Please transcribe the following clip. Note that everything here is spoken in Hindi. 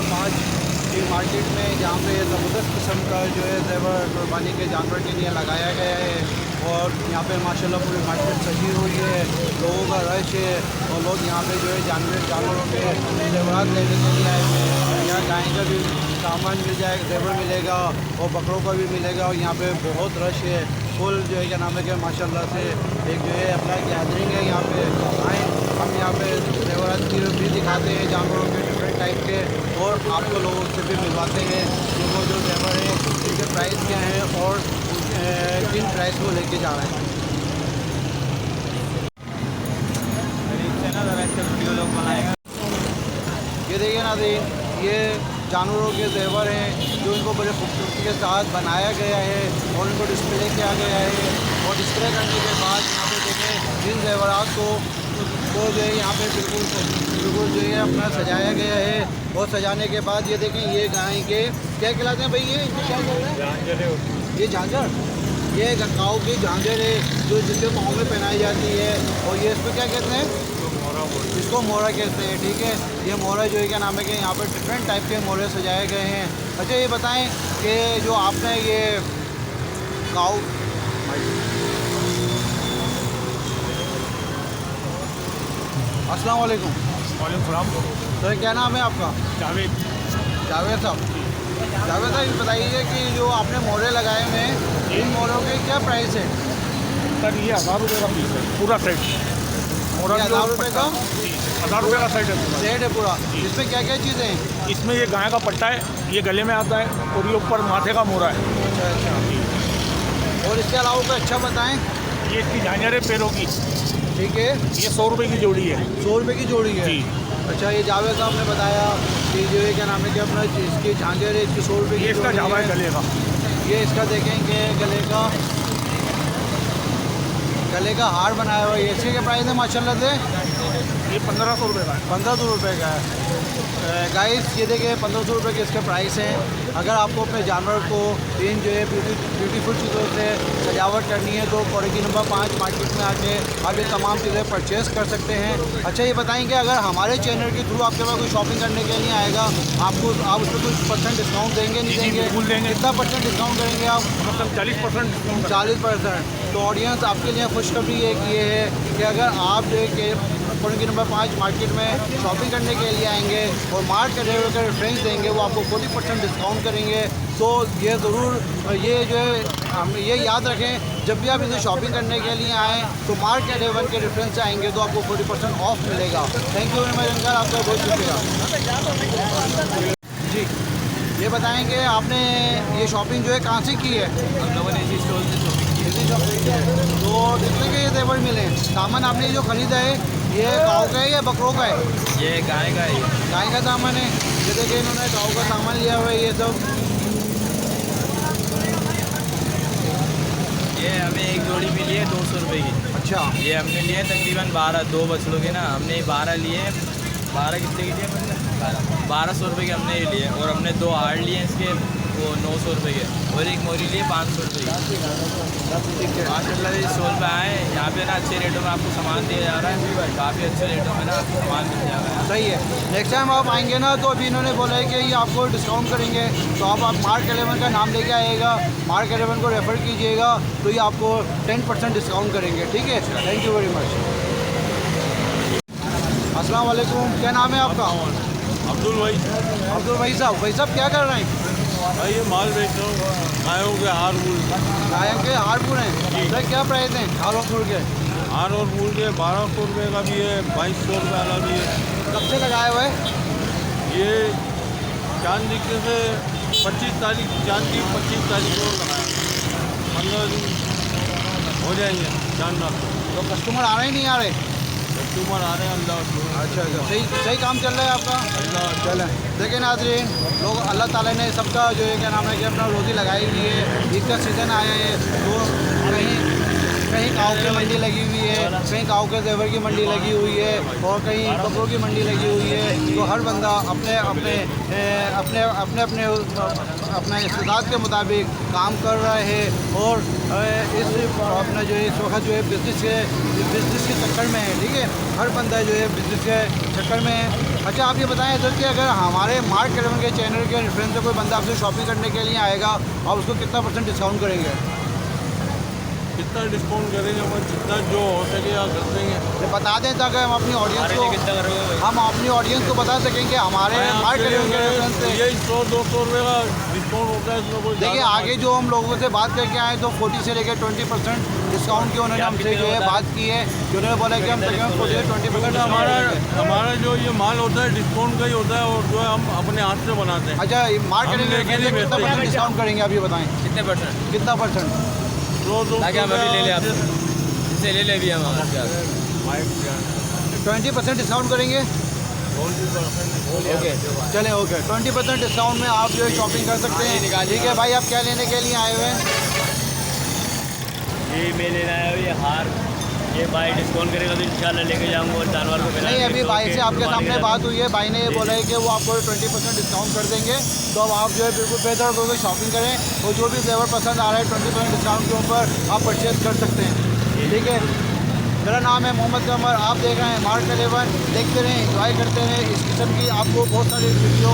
नंबर 5 की मार्केट में, जहाँ पे ज़बरदस्त किस्म का जो है ज़ेवर कुर्बानी के जानवर के लिए लगाया गया है। और यहाँ पे माशाल्लाह पूरी मार्केट सजी हुई है, लोगों का रश है और लोग यहाँ पे जो है जानवरों के ज़ेवरात लेने के लिए आए हुए हैं। यहाँ गाय का भी सामान मिल जाएगा, ज़ेवर मिलेगा और बकरों का भी मिलेगा। और यहाँ पे बहुत रश है, फुल जो है क्या नाम है कि माशाल्लाह से एक जो है अपना गैदरिंग है। यहाँ पे आए, हम यहाँ पे ज़ेवरात भी दिखाते हैं जानवरों के डिफरेंट टाइप के, और आपको लोगों से भी मिलवाते हैं कि वो जो ज़ेवर है उनके प्राइस क्या हैं और किन प्राइस को लेके जा रहे हैं। ये देखिए ना, ये जानवरों के ज़ेवर हैं जो इनको बड़े खूबसूरती के साथ बनाया गया है और इनको डिस्प्ले किया गया है। और डिस्प्ले करने के बाद यहाँ पे देखें इन ज़ेवरात को जो है यहाँ पे बिल्कुल जो है अपना सजाया गया है। और सजाने के बाद ये देखें, ये गाय के क्या कहलाते हैं भाई, ये इनको क्या कहते हैं? ये झांझर, ये गाँव की झांझर है जो जिसके पाँव में पहनाई जाती है। और ये इसको क्या कहते हैं? इसको मोहरा कहते हैं। ठीक है, ये मोहरा जो है क्या नाम है कि यहाँ पर डिफरेंट टाइप के मोहरे सजाए गए हैं। अच्छा ये बताएं कि जो आपने ये काऊ अस्सलाम वालेकुम। वालेकुम सलाम। तो क्या नाम है आपका? जावेद। जावेद साहब, जावेद साहब ये बताइए कि जो आपने मोहरे लगाए हुए हैं, इन मोहरों के क्या प्राइस है? सर ये 1000 रुपये का पीस है, पूरा सेट। 1000 रुपये का? 1000 रुपये का सेट है पूरा। सेट है पूरा। इसमें क्या क्या चीज़ें हैं? इसमें ये गाय का पट्टा है, ये गले में आता है, और ये ऊपर माथे का मोहरा है। अच्छा अच्छा। और इसके अलावा कोई अच्छा बताएं। ये इसकी झांझर है पैरों की। ठीक है, ये 100 रुपये की जोड़ी है। 100 रुपये की जोड़ी है जी। अच्छा, ये जावेद साहब ने बताया कि जो है क्या नाम है कि अपना इसकी झांझर है, इसकी 100 रुपये की ये इसका जोड़ी जावा है गले का। ये इसका देखेंगे गले का हार बनाया हुआ है। ये इसके क्या प्राइस है माशाल्लाह से? ये 1500 रुपये का है। 1500 रुपये का है। गाइस ये देखिए 1500 रुपये के इसके प्राइस हैं। अगर आपको अपने जानवर को इन जो है ब्यूटीफुल चीज़ों से सजावट करनी है तो कॉलोनी नंबर 5 मार्केट में आके आप ये तमाम चीज़ें परचेज़ कर सकते हैं। अच्छा ये बताएंगे, अगर हमारे चैनल के थ्रू आपके पास कोई शॉपिंग करने के लिए आएगा, आप उस पर कुछ % डिस्काउंट देंगे नहीं देंगे? बिल्कुल देंगे। कितना % डिस्काउंट करेंगे आप? मतलब 40% डिस्काउंट। 40%। तो ऑडियंस आपके लिए खुशखबरी एक ये है कि अगर आप जो है कि कॉलोनी नंबर 5 मार्केट में शॉपिंग करने के लिए आएंगे और मार्ट का रेफरेंस देंगे, वो आपको 40% डिस्काउंट करेंगे। तो ये ज़रूर ये जो है हम ये याद रखें, जब भी आप इसे शॉपिंग करने के लिए आएँ तो मार्ट के रेवन के रेफरेंस से आएंगे तो आपको 40% ऑफ मिलेगा। Thank you very much uncle, आपका बहुत शुक्रिया। जी ये बताएंगे, आपने ये शॉपिंग जो है कहाँ से की है? हम लोगों ने इसी स्टॉल से शॉपिंग की है। तो कितने के ये ज़ेवर मिले? सामान आपने जो ख़रीदा है ये गाँव का है या बकरों का है? ये गाय का है। गाय का सामान है। ये देखिए इन्होंने गाँव का सामान लिया हुआ है। ये सब ये हमें एक जोड़ी मिली है 200 रुपये की। अच्छा, ये हमने लिए तकरीबन 12, 2 बछड़ों के ना, हमने 12 लिए। 12 कितने के लिए? 1200 रुपये के हमने ये लिए। और हमने 2 हार लिए इसके, वो 900 रुपये के, और एक मोरी लिए 500 रुपये की। माशाल्लाह इस स्टॉल पे आए, यहाँ पे ना अच्छे रेटों में आपको सामान दिया जा रहा है। काफ़ी अच्छे रेटों में ना आपको सामान मिल जाएगा। सही है। नेक्स्ट टाइम आप आएंगे ना तो अभी इन्होंने बोला है कि ये आपको डिस्काउंट करेंगे, तो आप मार्क 11 का नाम लेके आएगा, मार्क 11 को रेफ़र कीजिएगा तो ये आपको 10% डिस्काउंट करेंगे। ठीक है, थैंक यू वेरी मच। अस्सलाम वालेकुम, क्या नाम है आपका? अब्दुल भाई। अब्दुल भाई साहब क्या कर रहे हैं? भाई ये माल बेच रहा हूँ, गायों के हार मूल। गाय के हार पूर हैं, सर क्या प्राइस हैं हार और फूल के? हार और मूल के 1200 रुपये का भी है, 2200 रुपये वाला भी है। कब से लगाए हुए हैं? ये चांद दिखने से 25 तारीख, चांद की 25 तारीख को लगाया। 15 दिन हो जाएंगे चांद रात। तो कस्टमर आ रहे ही नहीं आ रहे? कस्टमर आ रहे हैं, अल्लाह। अच्छा, सही काम चल रहा है आपका? अल्लाह चलें। देखिए नाज़रीन, लोग अल्लाह ताला ने सबका जो है क्या नाम है कि अपना रोज़ी लगाई हुई है। ईद का सीज़न आया है तो कहीं कहीं काऊ की मंडी लगी हुई है, कहीं काऊ के जेवर की मंडी लगी हुई है और कहीं कपड़ों की मंडी लगी हुई है। तो हर बंदा अपने अपने अपने अपने अपने अपने इस्तेदाद के मुताबिक काम कर रहा है और इस अपना जो है इस वक्त जो है बिज़नेस के चक्कर में है। ठीक है, हर बंदा जो है बिज़नेस के चक्कर में है। अच्छा, आप ये बताएं सर कि अगर हमारे मार्क 11 के चैनल के रेफरेंस से कोई बंदा आपसे शॉपिंग करने के लिए आएगा, आप उसको कितना % डिस्काउंट करेंगे? कितना डिस्काउंट करेंगे हम, जितना जो हो सके आप कर देंगे। तो बता दें ताकि हम अपनी ऑडियंस को कितना करोगे भाई? हम अपनी ऑडियंस को बता सकेंगे हमारे मार्क 11 के रेफरेंस से। यही 100-200 रुपये का डिस्काउंट होता है इसमें कोई। देखिए, आगे जो हम लोगों से बात करके आए तो 40 से लेकर 20% डिस्काउंट की उन्होंने हमसे जो है बात की है। उन्होंने बोला कि हम तकरीबन 40 से 20% हमारा जो ये माल होता है डिस्काउंट का ही होता है और जो है हम अपने हाथ से बनाते हैं। अच्छा, मार्क हम 11 लेके के नहीं कितना बेचते। % डिस्काउंट करेंगे आप ये बताएं? कितने %? कितना %? ताकि हम अभी ले लें आपसे, इससे ले ले भी हम आपके पास। 20% डिस्काउंट करेंगे? ओके, चले, ओके। 20% डिस्काउंट में आप जो है शॉपिंग कर सकते हैं। ठीक है भाई, आप क्या लेने के लिए आए हुए हैं? ये मैं लेना है ये हार, ये भाई डिस्काउंट करेगा तो इंशाल्लाह लेके जाऊंगा और जानवर को नहीं, अभी भाई से आपके सामने बात हुई है। भाई ने ये बोला है कि वो आपको 20% डिस्काउंट कर देंगे। तो अब आप जो है बिल्कुल बेहतर होकर शॉपिंग करें और जो भी फ्लेवर पसंद आ रहा है 20% डिस्काउंट के ऊपर आप परचेज कर सकते हैं। ठीक है, मेरा नाम है मोहम्मद कमर, आप देख रहे हैं मार्क 11। देखते रहें, इंजॉय करते रहें। इस किस्म की आपको बहुत सारी वीडियो